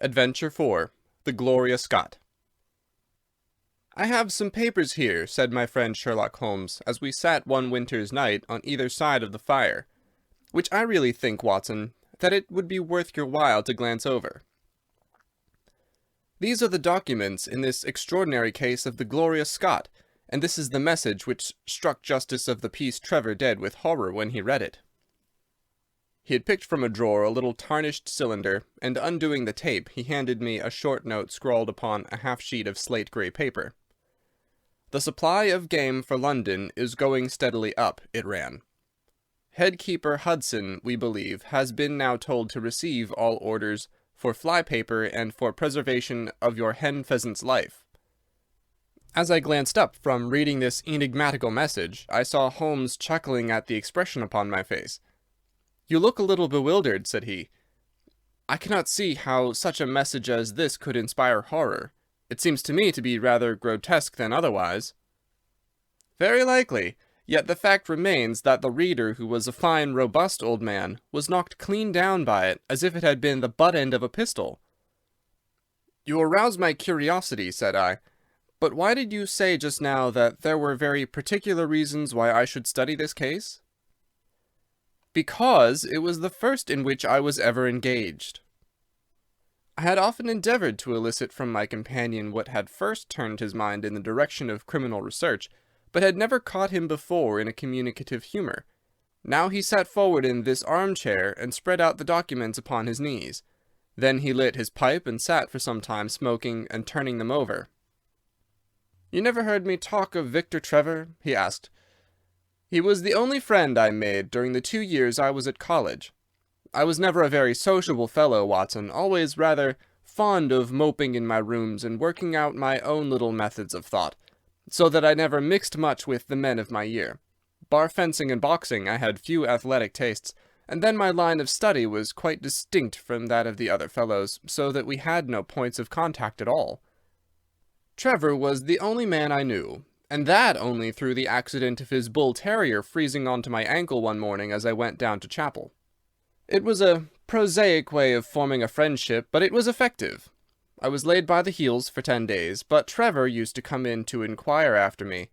Adventure 4. The Gloria Scott. "I have some papers here," said my friend Sherlock Holmes, as we sat one winter's night on either side of the fire, "which I really think, Watson, that it would be worth your while to glance over. These are the documents in this extraordinary case of the Gloria Scott, and this is the message which struck Justice of the Peace Trevor dead with horror when he read it." He had picked from a drawer a little tarnished cylinder, and undoing the tape, he handed me a short note scrawled upon a half-sheet of slate-grey paper. "The supply of game for London is going steadily up," it ran. "Headkeeper Hudson, we believe, has been now told to receive all orders for fly-paper and for preservation of your hen-pheasant's life." As I glanced up from reading this enigmatical message, I saw Holmes chuckling at the expression upon my face. "You look a little bewildered," said he. "I cannot see how such a message as this could inspire horror. It seems to me to be rather grotesque than otherwise." "Very likely. Yet the fact remains that the reader, who was a fine, robust old man, was knocked clean down by it, as if it had been the butt end of a pistol." "You arouse my curiosity," said I. "But why did you say just now that there were very particular reasons why I should study this case?" "Because it was the first in which I was ever engaged." I had often endeavored to elicit from my companion what had first turned his mind in the direction of criminal research, but had never caught him before in a communicative humor. Now he sat forward in this armchair and spread out the documents upon his knees. Then he lit his pipe and sat for some time smoking and turning them over. "You never heard me talk of Victor Trevor?" he asked. "He was the only friend I made during the 2 years I was at college. I was never a very sociable fellow, Watson, always rather fond of moping in my rooms and working out my own little methods of thought, so that I never mixed much with the men of my year. Bar fencing and boxing, I had few athletic tastes, and then my line of study was quite distinct from that of the other fellows, so that we had no points of contact at all. Trevor was the only man I knew, and that only through the accident of his bull terrier freezing onto my ankle one morning as I went down to chapel. It was a prosaic way of forming a friendship, but it was effective. I was laid by the heels for 10 days, but Trevor used to come in to inquire after me.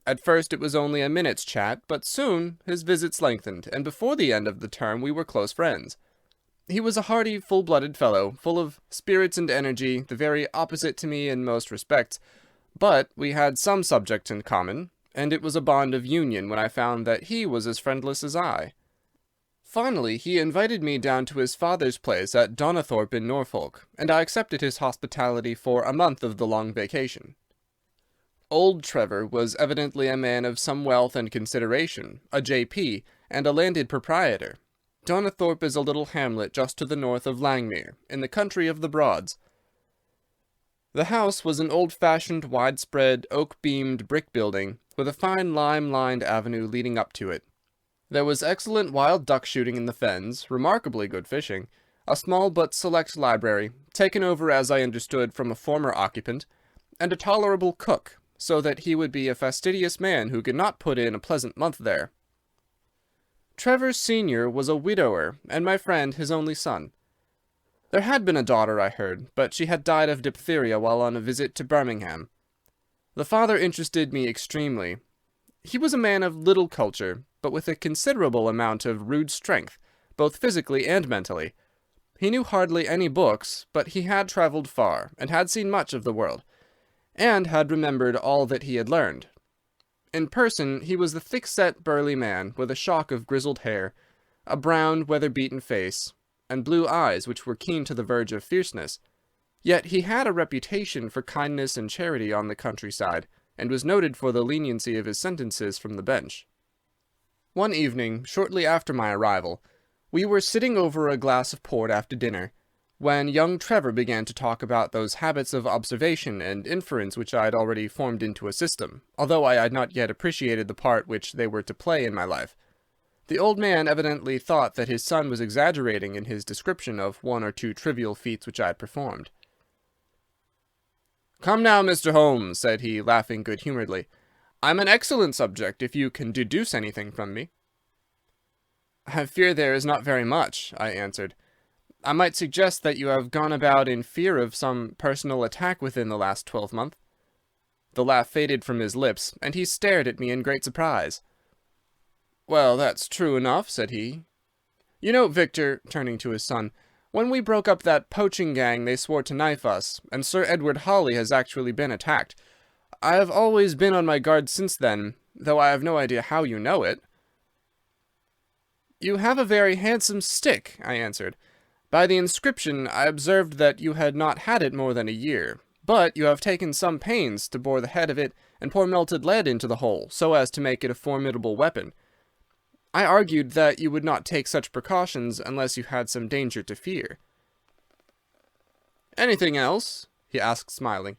At first it was only a minute's chat, but soon his visits lengthened, and before the end of the term we were close friends. He was a hearty, full-blooded fellow, full of spirits and energy, the very opposite to me in most respects, but we had some subjects in common, and it was a bond of union when I found that he was as friendless as I. Finally, he invited me down to his father's place at Donnithorpe in Norfolk, and I accepted his hospitality for a month of the long vacation. Old Trevor was evidently a man of some wealth and consideration, a J.P., and a landed proprietor. Donnithorpe is a little hamlet just to the north of Langmere, in the country of the Broads. The house was an old-fashioned, widespread, oak-beamed brick building, with a fine lime-lined avenue leading up to it. There was excellent wild duck shooting in the fens, remarkably good fishing, a small but select library, taken over as I understood from a former occupant, and a tolerable cook, so that he would be a fastidious man who could not put in a pleasant month there. Trevor Sr. was a widower, and my friend his only son. There had been a daughter, I heard, but she had died of diphtheria while on a visit to Birmingham. The father interested me extremely. He was a man of little culture, but with a considerable amount of rude strength, both physically and mentally. He knew hardly any books, but he had travelled far, and had seen much of the world, and had remembered all that he had learned. In person he was a thick-set, burly man, with a shock of grizzled hair, a brown, weather-beaten face, and blue eyes which were keen to the verge of fierceness. Yet he had a reputation for kindness and charity on the countryside, and was noted for the leniency of his sentences from the bench. One evening, shortly after my arrival, we were sitting over a glass of port after dinner, when young Trevor began to talk about those habits of observation and inference which I had already formed into a system, although I had not yet appreciated the part which they were to play in my life. The old man evidently thought that his son was exaggerating in his description of 1 or 2 trivial feats which I had performed. "Come now, Mr. Holmes," said he, laughing good-humouredly. "I'm an excellent subject, if you can deduce anything from me." "I fear there is not very much," I answered. I might suggest that you have gone about in fear of some personal attack within the last 12 months. The laugh faded from his lips, and he stared at me in great surprise. "Well, that's true enough," said he. "You know, Victor," turning to his son, "when we broke up that poaching gang they swore to knife us, and Sir Edward Hawley has actually been attacked. I have always been on my guard since then, though I have no idea how you know it." "You have a very handsome stick," I answered. "By the inscription I observed that you had not had it more than a year, but you have taken some pains to bore the head of it and pour melted lead into the hole, so as to make it a formidable weapon. I argued that you would not take such precautions unless you had some danger to fear." "Anything else?" he asked, smiling.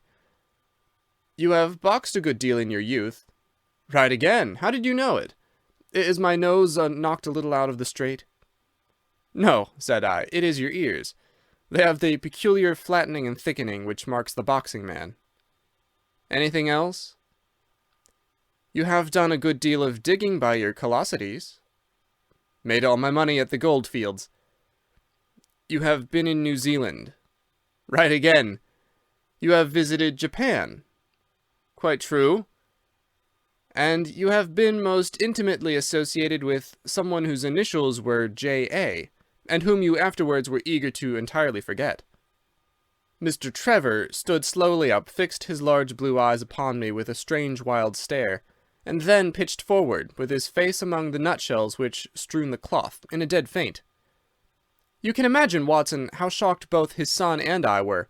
"You have boxed a good deal in your youth." "Right again. How did you know it? Is my nose knocked a little out of the straight?" "No," said I, "it is your ears. They have the peculiar flattening and thickening which marks the boxing man." "Anything else?" "You have done a good deal of digging by your callosities." "Made all my money at the gold fields." "You have been in New Zealand." "Right again." "You have visited Japan." "Quite true." "And you have been most intimately associated with someone whose initials were J.A., and whom you afterwards were eager to entirely forget." Mr. Trevor stood slowly up, fixed his large blue eyes upon me with a strange wild stare, and then pitched forward, with his face among the nutshells which strewn the cloth, in a dead faint. You can imagine, Watson, how shocked both his son and I were.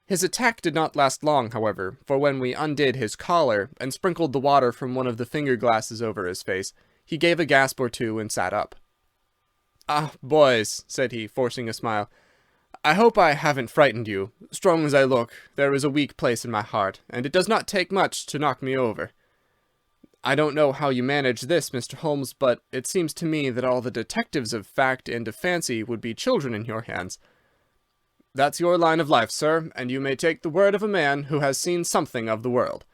His attack did not last long, however, for when we undid his collar and sprinkled the water from one of the finger-glasses over his face, he gave a gasp or two and sat up. "Ah, boys," said he, forcing a smile, "I hope I haven't frightened you. Strong as I look, there is a weak place in my heart, and it does not take much to knock me over. I don't know how you manage this, Mr. Holmes, but it seems to me that all the detectives of fact and of fancy would be children in your hands. That's your line of life, sir, and you may take the word of a man who has seen something of the world."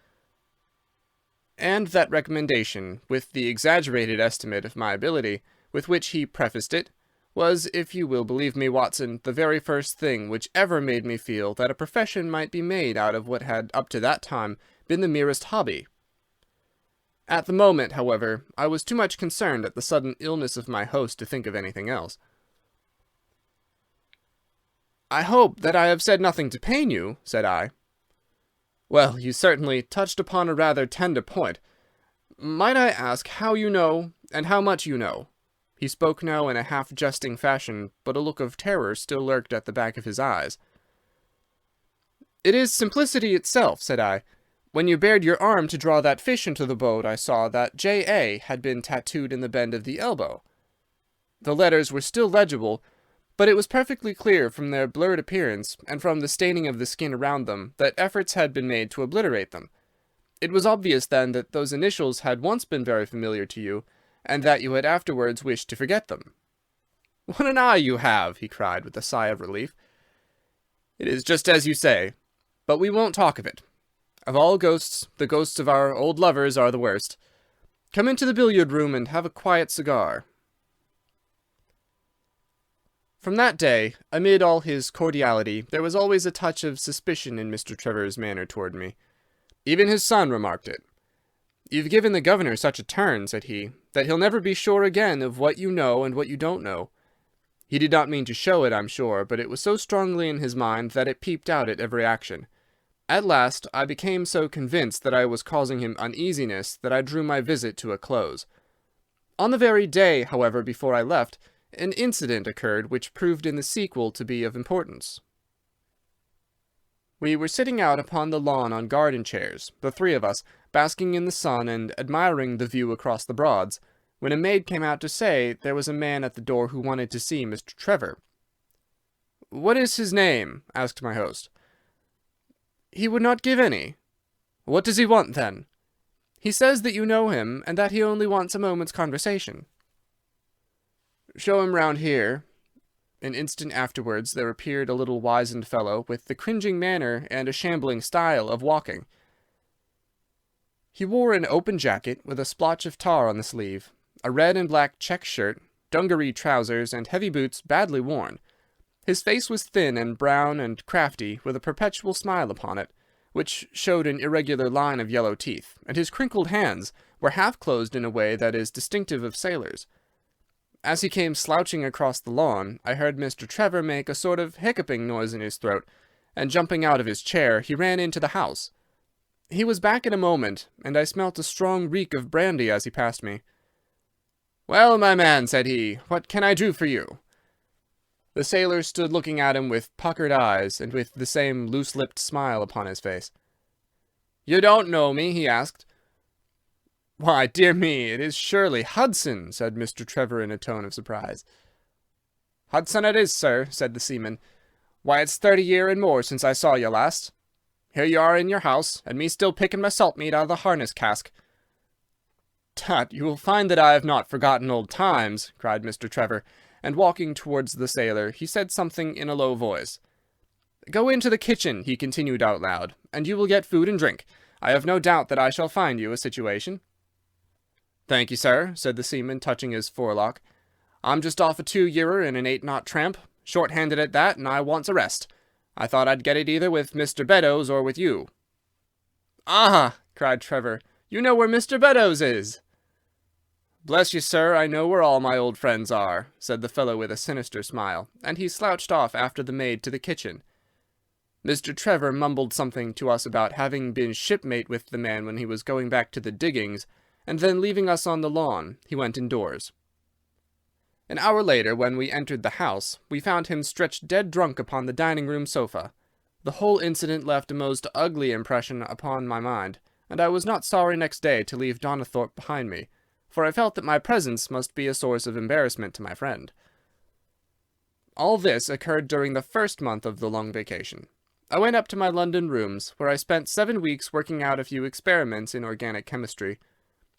And that recommendation, with the exaggerated estimate of my ability, with which he prefaced it, was, if you will believe me, Watson, the very first thing which ever made me feel that a profession might be made out of what had up to that time been the merest hobby. At the moment, however, I was too much concerned at the sudden illness of my host to think of anything else. "I hope that I have said nothing to pain you," said I. "Well, you certainly touched upon a rather tender point. Might I ask how you know, and how much you know?" He spoke now in a half-jesting fashion, but a look of terror still lurked at the back of his eyes. "It is simplicity itself," said I. "When you bared your arm to draw that fish into the boat, I saw that J.A. had been tattooed in the bend of the elbow. The letters were still legible, but it was perfectly clear from their blurred appearance, and from the staining of the skin around them, that efforts had been made to obliterate them. It was obvious, then, that those initials had once been very familiar to you, and that you had afterwards wished to forget them." "What an eye you have!" he cried, with a sigh of relief. "It is just as you say. But we won't talk of it. Of all ghosts, the ghosts of our old lovers are the worst. Come into the billiard-room and have a quiet cigar." From that day, amid all his cordiality, there was always a touch of suspicion in Mr. Trevor's manner toward me. Even his son remarked it. "You've given the governor such a turn," said he, "that he'll never be sure again of what you know and what you don't know." He did not mean to show it, I'm sure, but it was so strongly in his mind that it peeped out at every action. At last, I became so convinced that I was causing him uneasiness that I drew my visit to a close. On the very day, however, before I left, an incident occurred which proved in the sequel to be of importance. We were sitting out upon the lawn on garden chairs, the three of us, basking in the sun and admiring the view across the Broads, when a maid came out to say there was a man at the door who wanted to see Mr. Trevor. "What is his name?" asked my host. "He would not give any." "What does he want, then?" "He says that you know him, and that he only wants a moment's conversation." "Show him round here." An instant afterwards there appeared a little wizened fellow with the cringing manner and a shambling style of walking. He wore an open jacket with a splotch of tar on the sleeve, a red and black check shirt, dungaree trousers, and heavy boots badly worn. His face was thin and brown and crafty, with a perpetual smile upon it, which showed an irregular line of yellow teeth, and his crinkled hands were half closed in a way that is distinctive of sailors. As he came slouching across the lawn, I heard Mr. Trevor make a sort of hiccuping noise in his throat, and jumping out of his chair, he ran into the house. He was back in a moment, and I smelt a strong reek of brandy as he passed me. "Well, my man," said he, "what can I do for you?" The sailor stood looking at him with puckered eyes, and with the same loose-lipped smile upon his face. "You don't know me?" he asked. "Why, dear me, it is surely Hudson," said Mr. Trevor in a tone of surprise. "Hudson it is, sir," said the seaman. "Why, it's 30 year and more since I saw you last. Here you are in your house, and me still picking my salt meat out of the harness cask." "Tut, you will find that I have not forgotten old times," cried Mr. Trevor, and walking towards the sailor, he said something in a low voice. "Go into the kitchen," he continued out loud, "and you will get food and drink. I have no doubt that I shall find you a situation." "Thank you, sir," said the seaman, touching his forelock. "I'm just off a 2-yearer in an 8-knot tramp, short-handed at that, and I wants a rest. I thought I'd get it either with Mr. Beddoes or with you." "Ah!" cried Trevor, "you know where Mr. Beddoes is." "Bless you, sir, I know where all my old friends are," said the fellow with a sinister smile, and he slouched off after the maid to the kitchen. Mr. Trevor mumbled something to us about having been shipmate with the man when he was going back to the diggings, and then leaving us on the lawn, he went indoors. An hour later, when we entered the house, we found him stretched dead drunk upon the dining-room sofa. The whole incident left a most ugly impression upon my mind, and I was not sorry next day to leave Donnithorpe behind me, for I felt that my presence must be a source of embarrassment to my friend. All this occurred during the first month of the long vacation. I went up to my London rooms, where I spent 7 weeks working out a few experiments in organic chemistry.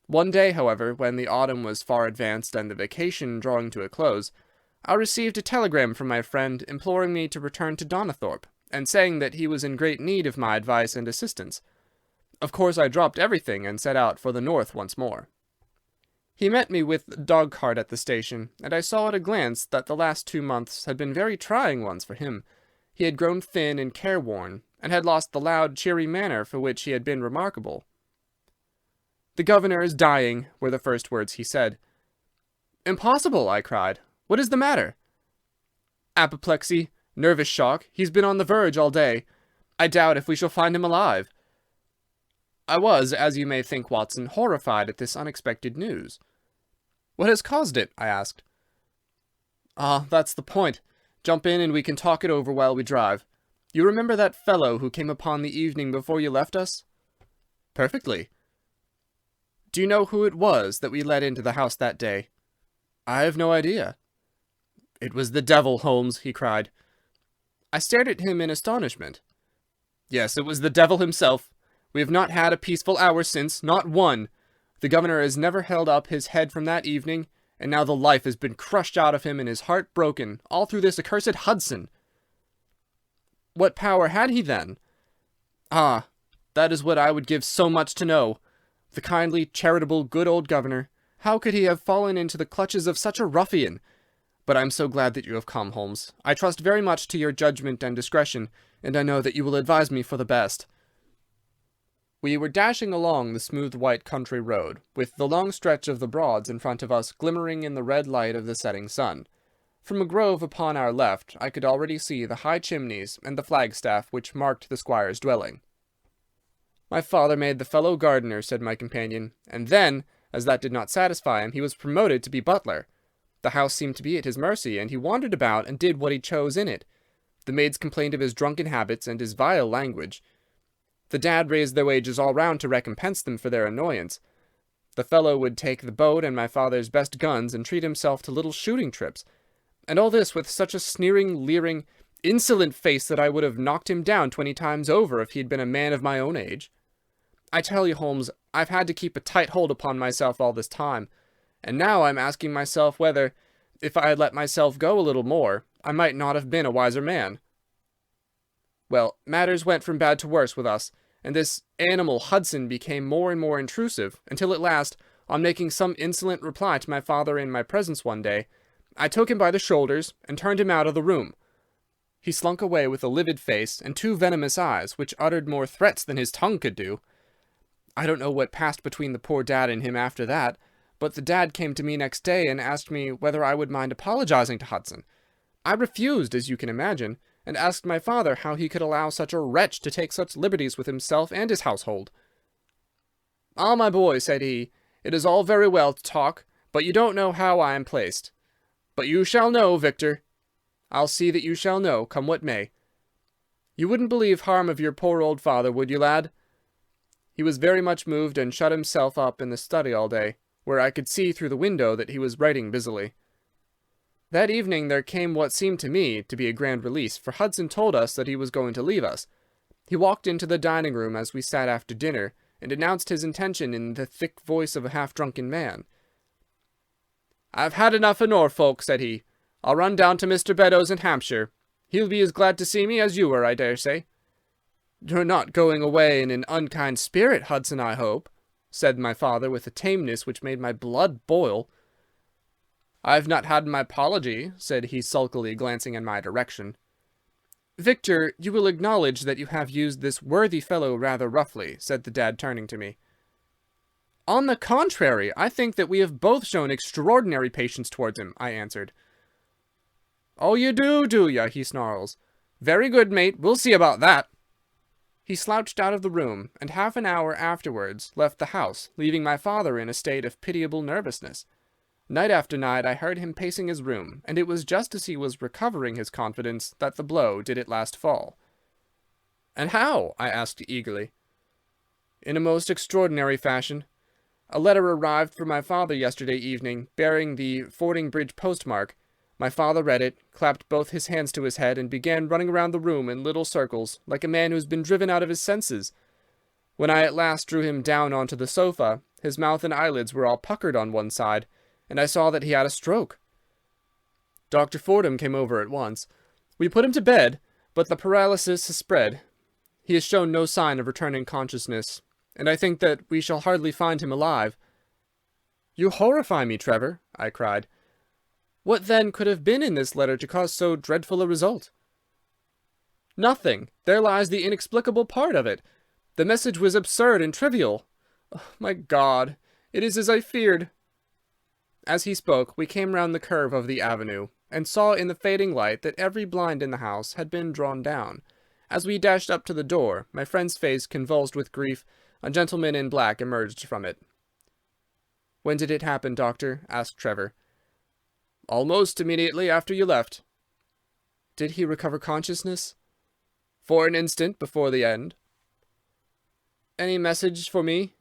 One day, however, when the autumn was far advanced and the vacation drawing to a close, I received a telegram from my friend imploring me to return to Donnithorpe, and saying that he was in great need of my advice and assistance. Of course I dropped everything and set out for the north once more. He met me with the dog-cart at the station, and I saw at a glance that the last 2 months had been very trying ones for him. He had grown thin and careworn, and had lost the loud, cheery manner for which he had been remarkable. "The governor is dying," were the first words he said. "Impossible!" I cried. "What is the matter?" "Apoplexy, nervous shock. He's been on the verge all day. I doubt if we shall find him alive." I was, as you may think, Watson, horrified at this unexpected news. "What has caused it?" I asked. "Ah, that's the point. Jump in and we can talk it over while we drive. You remember that fellow who came upon the evening before you left us?" "Perfectly." "Do you know who it was that we let into the house that day?" "I have no idea." "It was the devil, Holmes," he cried. I stared at him in astonishment. "Yes, it was the devil himself. We have not had a peaceful hour since, not one. The governor has never held up his head from that evening, and now the life has been crushed out of him and his heart broken, all through this accursed Hudson." "What power had he, then?" "Ah, that is what I would give so much to know. The kindly, charitable, good old governor. How could he have fallen into the clutches of such a ruffian? But I am so glad that you have come, Holmes. I trust very much to your judgment and discretion, and I know that you will advise me for the best." We were dashing along the smooth white country road, with the long stretch of the Broads in front of us glimmering in the red light of the setting sun. From a grove upon our left I could already see the high chimneys and the flagstaff which marked the squire's dwelling. "My father made the fellow gardener," said my companion, "and then, as that did not satisfy him, he was promoted to be butler. The house seemed to be at his mercy, and he wandered about and did what he chose in it. The maids complained of his drunken habits and his vile language. The dad raised their wages all round to recompense them for their annoyance. The fellow would take the boat and my father's best guns and treat himself to little shooting trips, and all this with such a sneering, leering, insolent face that I would have knocked him down 20 times over if he had been a man of my own age. I tell you, Holmes, I've had to keep a tight hold upon myself all this time, and now I'm asking myself whether, if I had let myself go a little more, I might not have been a wiser man. Well, matters went from bad to worse with us, and this animal Hudson became more and more intrusive, until at last, on making some insolent reply to my father in my presence one day, I took him by the shoulders and turned him out of the room. He slunk away with a livid face and 2 venomous eyes, which uttered more threats than his tongue could do. I don't know what passed between the poor dad and him after that, but the dad came to me next day and asked me whether I would mind apologizing to Hudson. I refused, as you can imagine, and asked my father how he could allow such a wretch to take such liberties with himself and his household. "Ah, my boy," said he, "it is all very well to talk, but you don't know how I am placed. But you shall know, Victor. I'll see that you shall know, come what may. You wouldn't believe harm of your poor old father, would you, lad?" He was very much moved, and shut himself up in the study all day, where I could see through the window that he was writing busily. That evening there came what seemed to me to be a grand release, for Hudson told us that he was going to leave us. He walked into the dining-room as we sat after dinner, and announced his intention in the thick voice of a half-drunken man. "I've had enough of Norfolk," said he. "I'll run down to Mr. Beddoes in Hampshire. He'll be as glad to see me as you were, I dare say." "You're not going away in an unkind spirit, Hudson, I hope," said my father with a tameness which made my blood boil. "I've not had my apology," said he sulkily, glancing in my direction. "Victor, you will acknowledge that you have used this worthy fellow rather roughly," said the dad, turning to me. "On the contrary, I think that we have both shown extraordinary patience towards him," I answered. "Oh, you do ya?" he snarls. "Very good, mate, we'll see about that." He slouched out of the room, and half an hour afterwards left the house, leaving my father in a state of pitiable nervousness. Night after night I heard him pacing his room, and it was just as he was recovering his confidence that the blow did at last fall. "And how?" I asked eagerly. "In a most extraordinary fashion. A letter arrived for my father yesterday evening, bearing the Fordingbridge postmark. My father read it, clapped both his hands to his head, and began running around the room in little circles, like a man who has been driven out of his senses. When I at last drew him down onto the sofa, his mouth and eyelids were all puckered on one side, and I saw that he had a stroke. Dr. Fordham came over at once. We put him to bed, but the paralysis has spread. He has shown no sign of returning consciousness, and I think that we shall hardly find him alive." "You horrify me, Trevor," I cried. "What then could have been in this letter to cause so dreadful a result?" "Nothing. There lies the inexplicable part of it. The message was absurd and trivial. Oh, my God, it is as I feared." As he spoke, we came round the curve of the avenue, and saw in the fading light that every blind in the house had been drawn down. As we dashed up to the door, my friend's face convulsed with grief, a gentleman in black emerged from it. "When did it happen, doctor?" asked Trevor. "Almost immediately after you left." "Did he recover consciousness?" "For an instant before the end." "Any message for me?"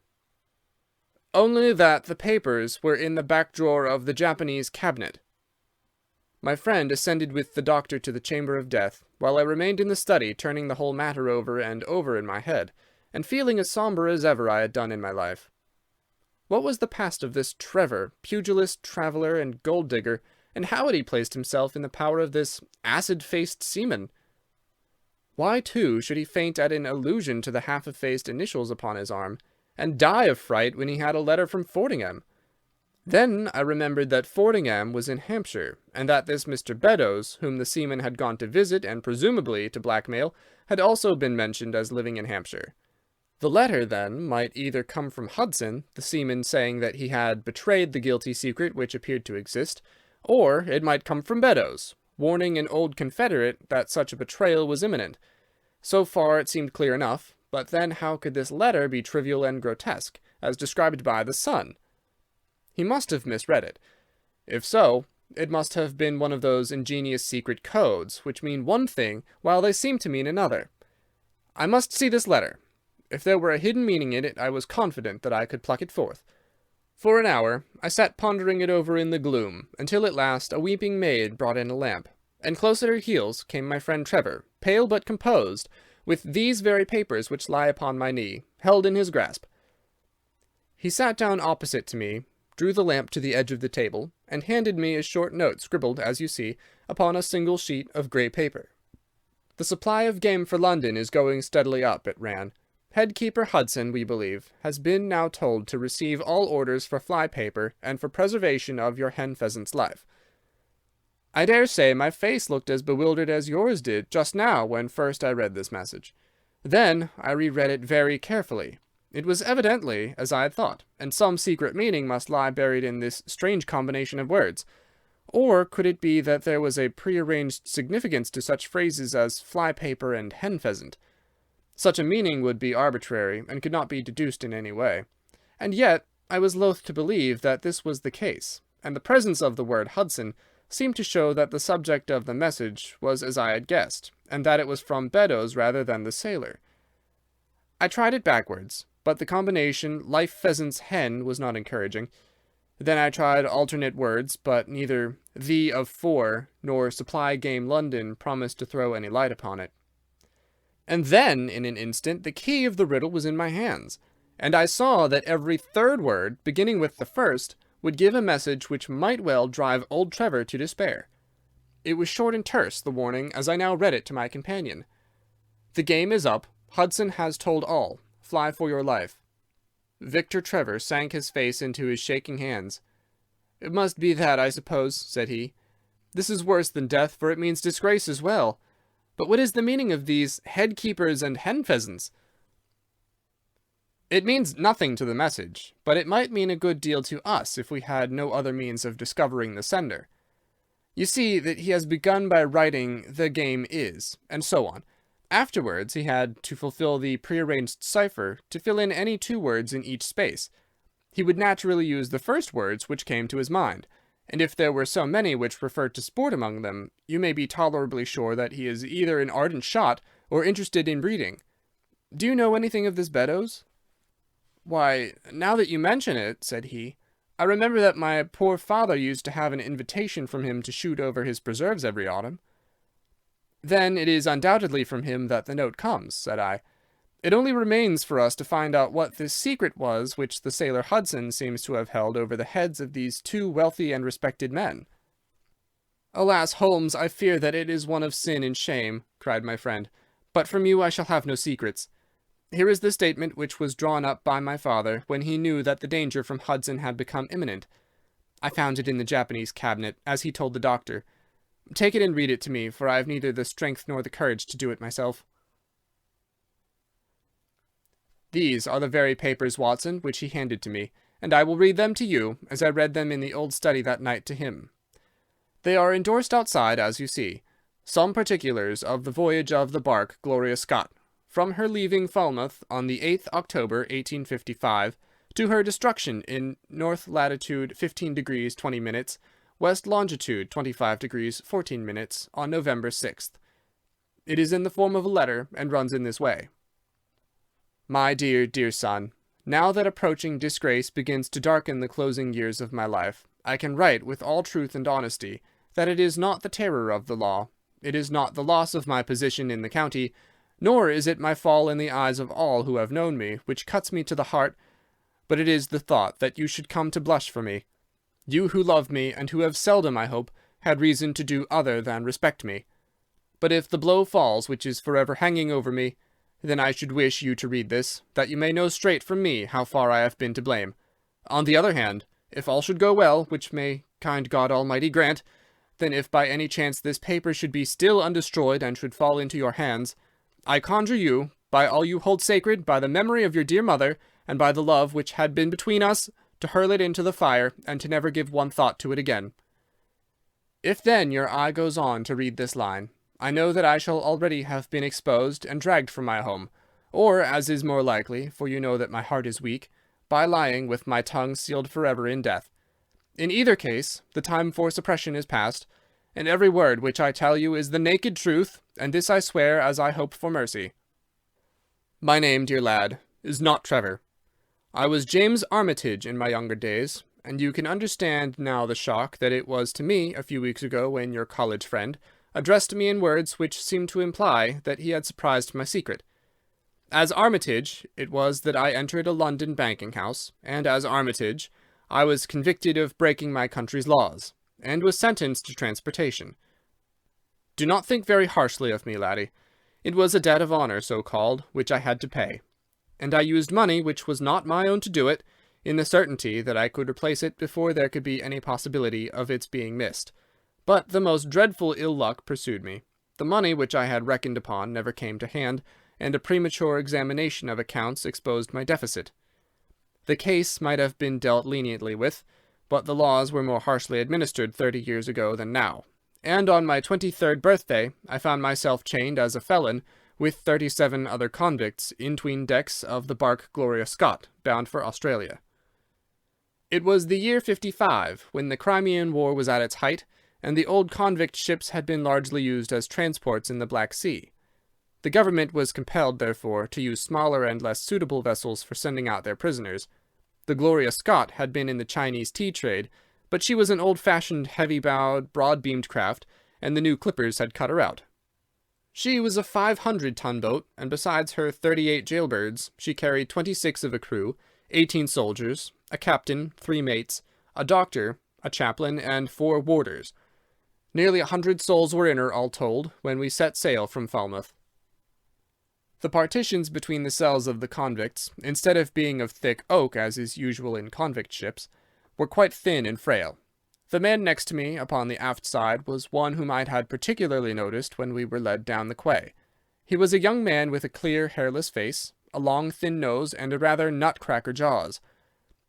"Only that the papers were in the back drawer of the Japanese cabinet." My friend ascended with the doctor to the chamber of death, while I remained in the study, turning the whole matter over and over in my head, and feeling as sombre as ever I had done in my life. What was the past of this Trevor, pugilist, traveller, and gold-digger, and how had he placed himself in the power of this acid-faced seaman? Why, too, should he faint at an allusion to the half-effaced initials upon his arm, and die of fright when he had a letter from Fordingham? Then I remembered that Fordingham was in Hampshire, and that this Mr. Beddoes, whom the seaman had gone to visit and presumably to blackmail, had also been mentioned as living in Hampshire. The letter, then, might either come from Hudson, the seaman, saying that he had betrayed the guilty secret which appeared to exist, or it might come from Beddoes, warning an old confederate that such a betrayal was imminent. So far it seemed clear enough, but then how could this letter be trivial and grotesque, as described by the son? He must have misread it. If so, it must have been one of those ingenious secret codes, which mean one thing while they seem to mean another. I must see this letter. If there were a hidden meaning in it, I was confident that I could pluck it forth. For an hour I sat pondering it over in the gloom, until at last a weeping maid brought in a lamp, and close at her heels came my friend Trevor, pale but composed, with these very papers which lie upon my knee, held in his grasp. He sat down opposite to me, drew the lamp to the edge of the table, and handed me a short note scribbled, as you see, upon a single sheet of grey paper. "The supply of game for London is going steadily up," it ran. "Head-keeper Hudson, we believe, has been now told to receive all orders for fly-paper and for preservation of your hen-pheasant's life." I dare say my face looked as bewildered as yours did just now when first I read this message. Then I reread it very carefully. It was evidently as I had thought, and some secret meaning must lie buried in this strange combination of words. Or could it be that there was a prearranged significance to such phrases as fly-paper and hen-pheasant? Such a meaning would be arbitrary, and could not be deduced in any way. And yet I was loath to believe that this was the case, and the presence of the word Hudson seemed to show that the subject of the message was as I had guessed, and that it was from Beddoes rather than the sailor. I tried it backwards, but the combination life-pheasant's hen was not encouraging. Then I tried alternate words, but neither the of for nor supply game London promised to throw any light upon it. And then, in an instant, the key of the riddle was in my hands, and I saw that every third word, beginning with the first, would give a message which might well drive old Trevor to despair. It was short and terse, the warning, as I now read it to my companion. The game is up. Hudson has told all. Fly for your life. Victor Trevor sank his face into his shaking hands. It must be that, I suppose, said he. This is worse than death, for it means disgrace as well. But what is the meaning of these head-keepers and hen-pheasants? It means nothing to the message, but it might mean a good deal to us if we had no other means of discovering the sender. You see that he has begun by writing "the game is," and so on. Afterwards he had to fulfill the prearranged cipher to fill in any 2 words in each space. He would naturally use the first words which came to his mind, and if there were so many which referred to sport among them, you may be tolerably sure that he is either an ardent shot or interested in breeding. Do you know anything of this Beddoes? Why, now that you mention it, said he, I remember that my poor father used to have an invitation from him to shoot over his preserves every autumn. Then it is undoubtedly from him that the note comes, said I. It only remains for us to find out what this secret was which the sailor Hudson seems to have held over the heads of these 2 wealthy and respected men. Alas, Holmes, I fear that it is one of sin and shame, cried my friend, but from you I shall have no secrets. Here is the statement which was drawn up by my father when he knew that the danger from Hudson had become imminent. I found it in the Japanese cabinet, as he told the doctor. Take it and read it to me, for I have neither the strength nor the courage to do it myself. These are the very papers, Watson, which he handed to me, and I will read them to you, as I read them in the old study that night to him. They are endorsed outside, as you see. Some particulars of the voyage of the bark Gloria Scott, from her leaving Falmouth on the 8th October, 1855, to her destruction in north latitude 15 degrees 20 minutes, west longitude 25 degrees 14 minutes, on November 6th. It is in the form of a letter, and runs in this way. My dear, dear son, now that approaching disgrace begins to darken the closing years of my life, I can write with all truth and honesty that it is not the terror of the law, it is not the loss of my position in the county, nor is it my fall in the eyes of all who have known me, which cuts me to the heart, but it is the thought that you should come to blush for me. You who love me, and who have seldom, I hope, had reason to do other than respect me. But if the blow falls which is forever hanging over me, then I should wish you to read this, that you may know straight from me how far I have been to blame. On the other hand, if all should go well, which may kind God Almighty grant, then if by any chance this paper should be still undestroyed and should fall into your hands, I conjure you, by all you hold sacred, by the memory of your dear mother, and by the love which had been between us, to hurl it into the fire, and to never give one thought to it again. If then your eye goes on to read this line, I know that I shall already have been exposed and dragged from my home, or, as is more likely, for you know that my heart is weak, by lying with my tongue sealed forever in death. In either case, the time for suppression is past, and every word which I tell you is the naked truth, and this I swear as I hope for mercy. My name, dear lad, is not Trevor. I was James Armitage in my younger days, and you can understand now the shock that it was to me a few weeks ago when your college friend addressed me in words which seemed to imply that he had surprised my secret. As Armitage, it was that I entered a London banking house, and as Armitage, I was convicted of breaking my country's laws, and was sentenced to transportation. Do not think very harshly of me, laddie. It was a debt of honor, so called, which I had to pay, and I used money which was not my own to do it, in the certainty that I could replace it before there could be any possibility of its being missed. But the most dreadful ill luck pursued me. The money which I had reckoned upon never came to hand, and a premature examination of accounts exposed my deficit. The case might have been dealt leniently with, but the laws were more harshly administered 30 years ago than now, and on my 23rd birthday I found myself chained as a felon with 37 other convicts in 'tween decks of the bark Gloria Scott, bound for Australia. It was the year 55, when the Crimean War was at its height, and the old convict ships had been largely used as transports in the Black Sea. The government was compelled, therefore, to use smaller and less suitable vessels for sending out their prisoners. The Gloria Scott had been in the Chinese tea trade, but she was an old-fashioned, heavy-bowed, broad-beamed craft, and the new clippers had cut her out. She was a 500-ton boat, and besides her 38 jailbirds, she carried 26 of a crew, 18 soldiers, a captain, 3 mates, a doctor, a chaplain, and 4 warders. Nearly 100 souls were in her, all told, when we set sail from Falmouth. The partitions between the cells of the convicts, instead of being of thick oak, as is usual in convict ships, were quite thin and frail. The man next to me, upon the aft side, was one whom I had particularly noticed when we were led down the quay. He was a young man with a clear, hairless face, a long, thin nose, and a rather nutcracker jaws.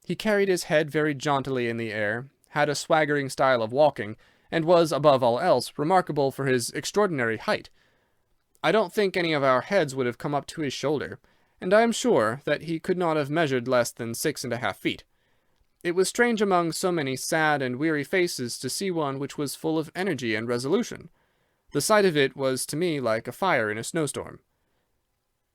He carried his head very jauntily in the air, had a swaggering style of walking, and was, above all else, remarkable for his extraordinary height. I don't think any of our heads would have come up to his shoulder, and I am sure that he could not have measured less than 6½ feet. It was strange among so many sad and weary faces to see one which was full of energy and resolution. The sight of it was to me like a fire in a snowstorm.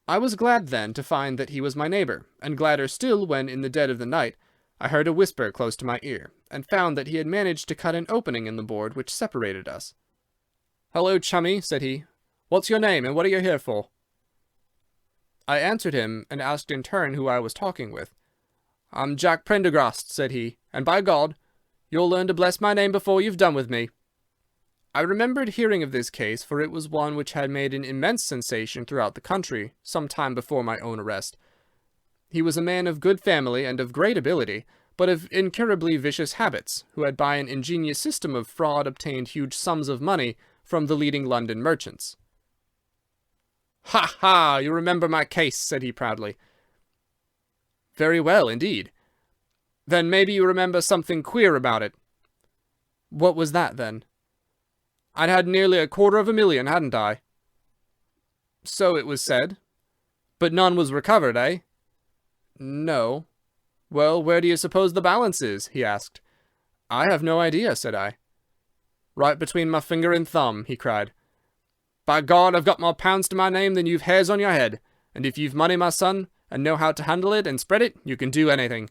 I was glad then to find that he was my neighbor, and gladder still when, in the dead of the night, I heard a whisper close to my ear, and found that he had managed to cut an opening in the board which separated us. "Hello, chummy," said he. "What's your name, and what are you here for?" I answered him, and asked in turn who I was talking with. "I'm Jack Prendergast," said he, "and by God, you'll learn to bless my name before you've done with me." I remembered hearing of this case, for it was one which had made an immense sensation throughout the country, some time before my own arrest. He was a man of good family and of great ability, but of incurably vicious habits, who had by an ingenious system of fraud obtained huge sums of money from the leading London merchants. "Ha, ha! You remember my case," said he proudly. "Very well, indeed." "Then maybe you remember something queer about it." "What was that, then?" "I'd had nearly $250,000, hadn't I?" "So it was said." "But none was recovered, eh?" "No." "Well, where do you suppose the balance is?" he asked. "I have no idea," said I. "Right between my finger and thumb," he cried. "By God, I've got more pounds to my name than you've hairs on your head, and if you've money, my son, and know how to handle it and spread it, you can do anything.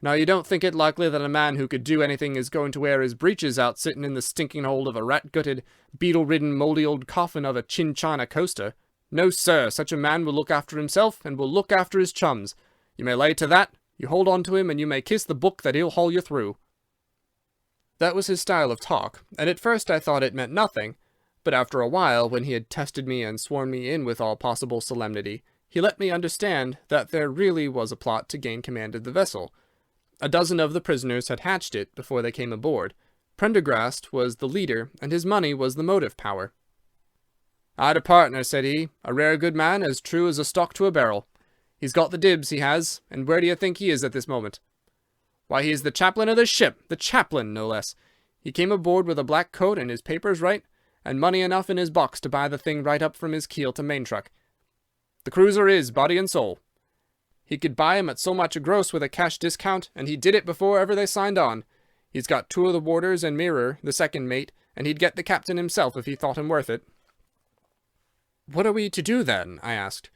Now, you don't think it likely that a man who could do anything is going to wear his breeches out sitting in the stinking hold of a rat-gutted, beetle-ridden, mouldy old coffin of a chin-china coaster. No, sir, such a man will look after himself, and will look after his chums. You may lay to that, you hold on to him, and you may kiss the book that he'll haul you through." That was his style of talk, and at first I thought it meant nothing, but after a while, when he had tested me and sworn me in with all possible solemnity, he let me understand that there really was a plot to gain command of the vessel. A dozen of the prisoners had hatched it before they came aboard. Prendergast was the leader, and his money was the motive power. "I'd a partner," said he, "a rare good man, as true as a stock to a barrel. He's got the dibs, he has, and where do you think he is at this moment? Why, he is the chaplain of the ship, the chaplain, no less. He came aboard with a black coat and his papers right, and money enough in his box to buy the thing right up from his keel to main truck. The cruiser is, body and soul. He could buy him at so much a gross with a cash discount, and he did it before ever they signed on. He's got 2 of the warders and Mirror, the second mate, and he'd get the captain himself if he thought him worth it." "What are we to do, then?" I asked.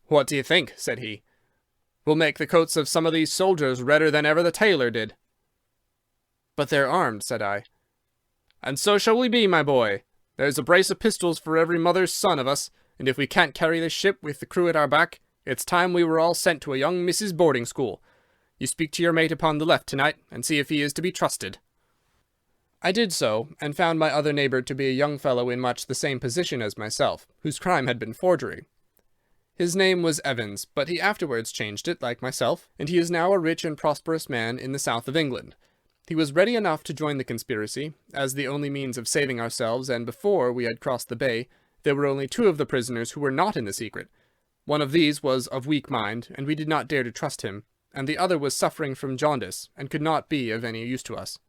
"What do you think?" said he. "We'll make the coats of some of these soldiers redder than ever the tailor did." "But they're armed," said I. "And so shall we be, my boy. There's a brace of pistols for every mother's son of us, and if we can't carry this ship with the crew at our back, it's time we were all sent to a young Mrs. boarding school. You speak to your mate upon the left tonight, and see if he is to be trusted." I did so, and found my other neighbor to be a young fellow in much the same position as myself, whose crime had been forgery. His name was Evans, but he afterwards changed it, like myself, and he is now a rich and prosperous man in the south of England. He was ready enough to join the conspiracy, as the only means of saving ourselves, and before we had crossed the bay, there were only 2 of the prisoners who were not in the secret. One of these was of weak mind, and we did not dare to trust him, and the other was suffering from jaundice, and could not be of any use to us.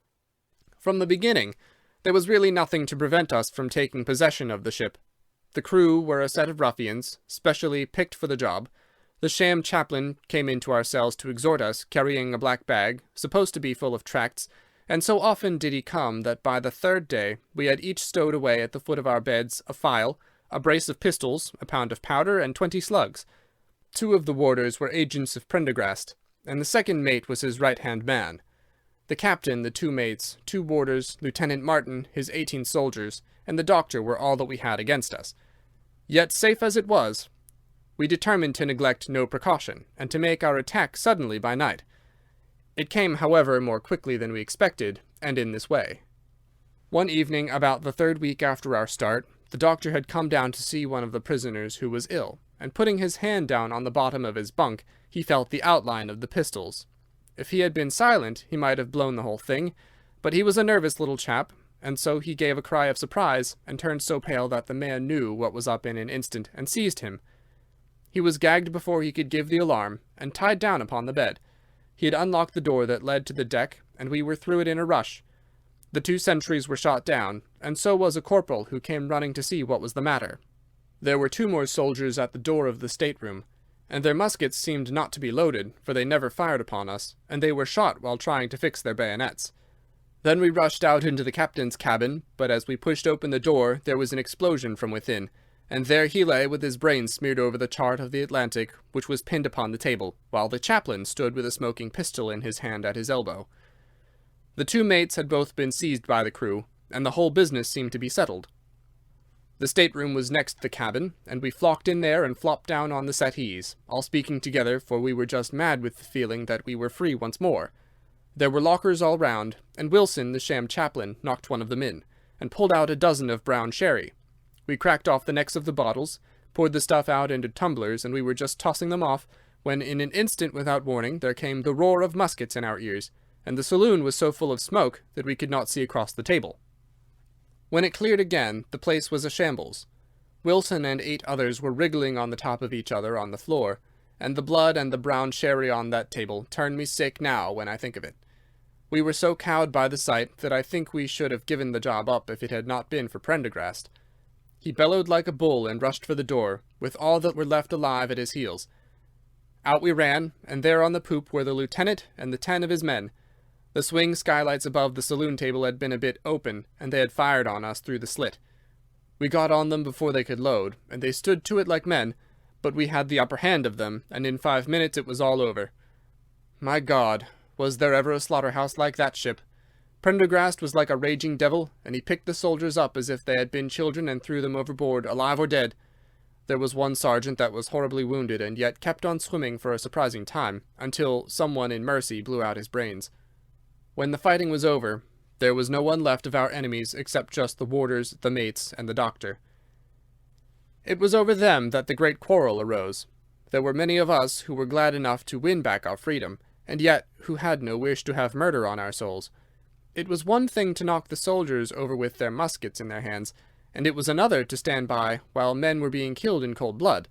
From the beginning, there was really nothing to prevent us from taking possession of the ship. The crew were a set of ruffians, specially picked for the job. The sham chaplain came into our cells to exhort us, carrying a black bag, supposed to be full of tracts, and so often did he come that by the 3rd day we had each stowed away at the foot of our beds a file, a brace of pistols, a pound of powder, and 20 slugs. 2 of the warders were agents of Prendergast, and the second mate was his right-hand man. The captain, the 2 mates, 2 warders, Lieutenant Martin, his 18 soldiers, and the doctor were all that we had against us. Yet, safe as it was, we determined to neglect no precaution, and to make our attack suddenly by night. It came, however, more quickly than we expected, and in this way. One evening, about the 3rd week after our start, the doctor had come down to see one of the prisoners who was ill, and putting his hand down on the bottom of his bunk, he felt the outline of the pistols. If he had been silent, he might have blown the whole thing, but he was a nervous little chap, and so he gave a cry of surprise, and turned so pale that the man knew what was up in an instant, and seized him. He was gagged before he could give the alarm, and tied down upon the bed. He had unlocked the door that led to the deck, and we were through it in a rush. The 2 sentries were shot down, and so was a corporal who came running to see what was the matter. There were 2 more soldiers at the door of the stateroom, and their muskets seemed not to be loaded, for they never fired upon us, and they were shot while trying to fix their bayonets. Then we rushed out into the captain's cabin, but as we pushed open the door there was an explosion from within, and there he lay with his brains smeared over the chart of the Atlantic, which was pinned upon the table, while the chaplain stood with a smoking pistol in his hand at his elbow. The 2 mates had both been seized by the crew, and the whole business seemed to be settled. The stateroom was next the cabin, and we flocked in there and flopped down on the settees, all speaking together, for we were just mad with the feeling that we were free once more. There were lockers all round, and Wilson, the sham chaplain, knocked one of them in, and pulled out a dozen of brown sherry. We cracked off the necks of the bottles, poured the stuff out into tumblers, and we were just tossing them off, when in an instant without warning there came the roar of muskets in our ears, and the saloon was so full of smoke that we could not see across the table. When it cleared again, the place was a shambles. Wilson and 8 others were wriggling on the top of each other on the floor, and the blood and the brown sherry on that table turn me sick now when I think of it. We were so cowed by the sight that I think we should have given the job up if it had not been for Prendergast. He bellowed like a bull and rushed for the door, with all that were left alive at his heels. Out we ran, and there on the poop were the lieutenant and the 10 of his men. The swing skylights above the saloon table had been a bit open, and they had fired on us through the slit. We got on them before they could load, and they stood to it like men, but we had the upper hand of them, and in 5 minutes it was all over. My God, was there ever a slaughterhouse like that ship? Prendergast was like a raging devil, and he picked the soldiers up as if they had been children and threw them overboard, alive or dead. There was one sergeant that was horribly wounded, and yet kept on swimming for a surprising time, until someone in mercy blew out his brains. When the fighting was over, there was no one left of our enemies except just the warders, the mates, and the doctor. It was over them that the great quarrel arose. There were many of us who were glad enough to win back our freedom, and yet who had no wish to have murder on our souls. It was one thing to knock the soldiers over with their muskets in their hands, and it was another to stand by while men were being killed in cold blood.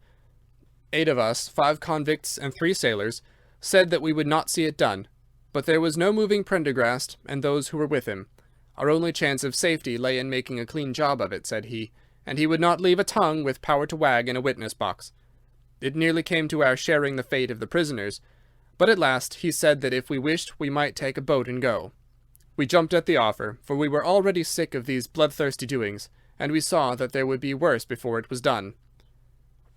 8 of us, 5 convicts and 3 sailors, said that we would not see it done, but there was no moving Prendergast and those who were with him. Our only chance of safety lay in making a clean job of it, said he, and he would not leave a tongue with power to wag in a witness-box. It nearly came to our sharing the fate of the prisoners, but at last he said that if we wished we might take a boat and go. We jumped at the offer, for we were already sick of these bloodthirsty doings, and we saw that there would be worse before it was done.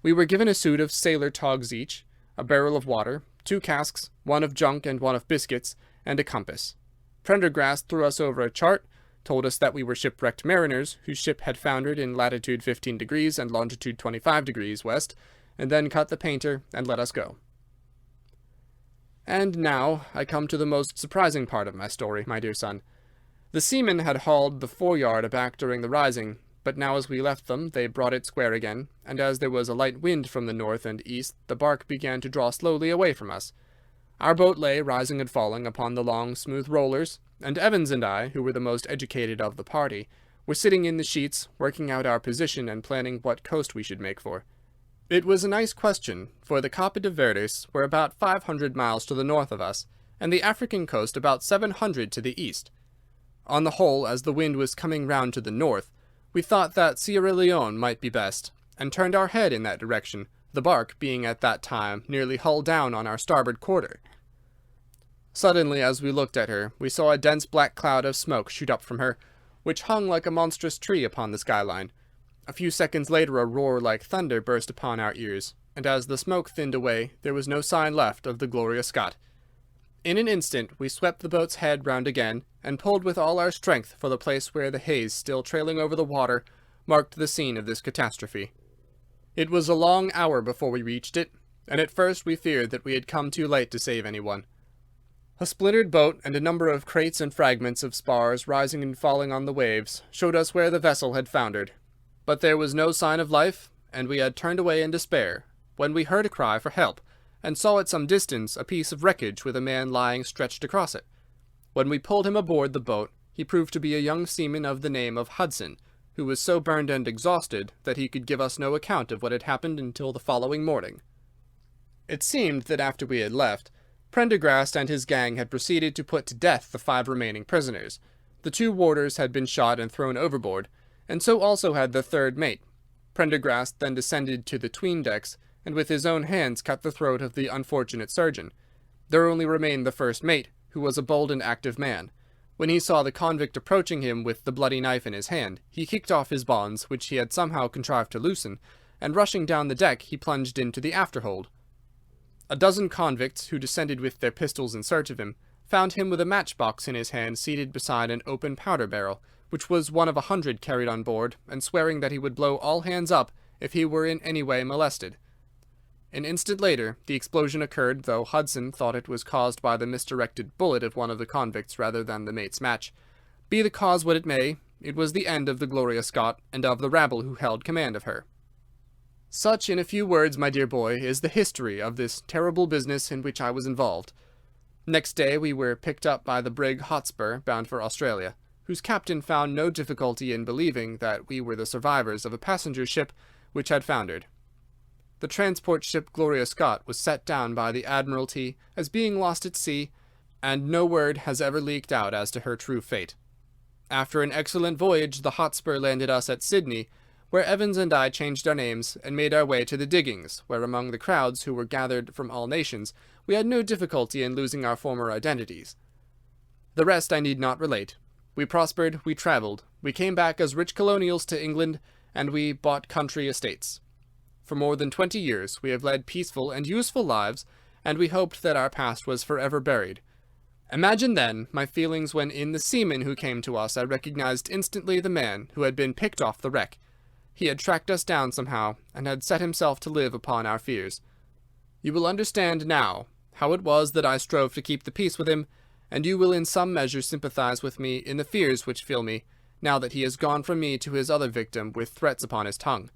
We were given a suit of sailor togs each, a barrel of water, 2 casks, one of junk and one of biscuits, and a compass. Prendergast threw us over a chart, told us that we were shipwrecked mariners, whose ship had foundered in latitude 15 degrees and longitude 25 degrees west, and then cut the painter and let us go. And now I come to the most surprising part of my story, my dear son. The seamen had hauled the foreyard aback during the rising, but now as we left them they brought it square again, and as there was a light wind from the north and east, the bark began to draw slowly away from us. Our boat lay rising and falling upon the long, smooth rollers, and Evans and I, who were the most educated of the party, were sitting in the sheets, working out our position and planning what coast we should make for. It was a nice question, for the Cape de Verdes were about 500 miles to the north of us, and the African coast about 700 to the east. On the whole, as the wind was coming round to the north, we thought that Sierra Leone might be best, and turned our head in that direction, the bark being at that time nearly hull down on our starboard quarter. Suddenly, as we looked at her, we saw a dense black cloud of smoke shoot up from her, which hung like a monstrous tree upon the skyline. A few seconds later a roar like thunder burst upon our ears, and as the smoke thinned away, there was no sign left of the Gloria Scott. In an instant we swept the boat's head round again, and pulled with all our strength for the place where the haze, still trailing over the water, marked the scene of this catastrophe. It was a long hour before we reached it, and at first we feared that we had come too late to save anyone. A splintered boat and a number of crates and fragments of spars rising and falling on the waves showed us where the vessel had foundered. But there was no sign of life, and we had turned away in despair, when we heard a cry for help, and saw at some distance a piece of wreckage with a man lying stretched across it. When we pulled him aboard the boat, he proved to be a young seaman of the name of Hudson, who was so burned and exhausted that he could give us no account of what had happened until the following morning. It seemed that after we had left, Prendergast and his gang had proceeded to put to death the 5 remaining prisoners. The 2 warders had been shot and thrown overboard, and so also had the 3rd mate. Prendergast then descended to the 'tween decks, and with his own hands cut the throat of the unfortunate surgeon. There only remained the 1st mate, who was a bold and active man. When he saw the convict approaching him with the bloody knife in his hand, he kicked off his bonds, which he had somehow contrived to loosen, and rushing down the deck he plunged into the afterhold. A dozen convicts, who descended with their pistols in search of him, found him with a matchbox in his hand seated beside an open powder barrel, which was one of 100 carried on board, and swearing that he would blow all hands up if he were in any way molested. An instant later the explosion occurred, though Hudson thought it was caused by the misdirected bullet of one of the convicts rather than the mate's match. Be the cause what it may, it was the end of the Gloria Scott, and of the rabble who held command of her. Such, in a few words, my dear boy, is the history of this terrible business in which I was involved. Next day we were picked up by the brig Hotspur, bound for Australia, whose captain found no difficulty in believing that we were the survivors of a passenger ship which had foundered. The transport ship Gloria Scott was set down by the Admiralty as being lost at sea, and no word has ever leaked out as to her true fate. After an excellent voyage, the Hotspur landed us at Sydney, where Evans and I changed our names and made our way to the diggings, where among the crowds who were gathered from all nations, we had no difficulty in losing our former identities. The rest I need not relate. We prospered, we travelled, we came back as rich colonials to England, and we bought country estates. For more than 20 years we have led peaceful and useful lives, and we hoped that our past was forever buried. Imagine, then, my feelings when in the seaman who came to us I recognized instantly the man who had been picked off the wreck. He had tracked us down somehow, and had set himself to live upon our fears. You will understand now how it was that I strove to keep the peace with him, and you will in some measure sympathize with me in the fears which fill me, now that he has gone from me to his other victim with threats upon his tongue.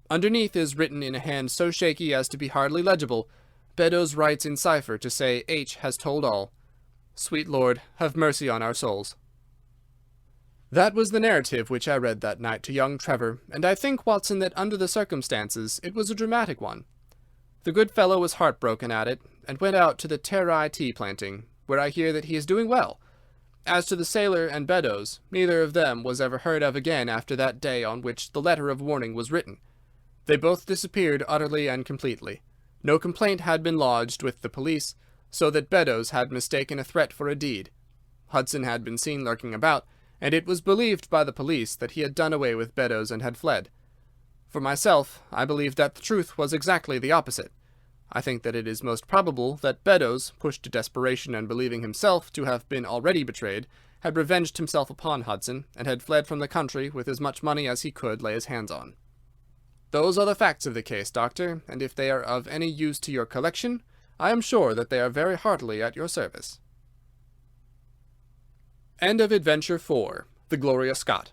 Underneath is written in a hand so shaky as to be hardly legible, Beddoes writes in cipher to say H has told all. Sweet Lord, have mercy on our souls. That was the narrative which I read that night to young Trevor, and I think, Watson, that under the circumstances it was a dramatic one. The good fellow was heartbroken at it, and went out to the Terai tea planting, where I hear that he is doing well. As to the sailor and Beddoes, neither of them was ever heard of again after that day on which the letter of warning was written. They both disappeared utterly and completely. No complaint had been lodged with the police, so that Beddoes had mistaken a threat for a deed. Hudson had been seen lurking about, and it was believed by the police that he had done away with Beddoes and had fled. For myself, I believe that the truth was exactly the opposite. I think that it is most probable that Beddoes, pushed to desperation and believing himself to have been already betrayed, had revenged himself upon Hudson, and had fled from the country with as much money as he could lay his hands on. Those are the facts of the case, Doctor, and if they are of any use to your collection, I am sure that they are very heartily at your service. End of Adventure 4, The Gloria Scott.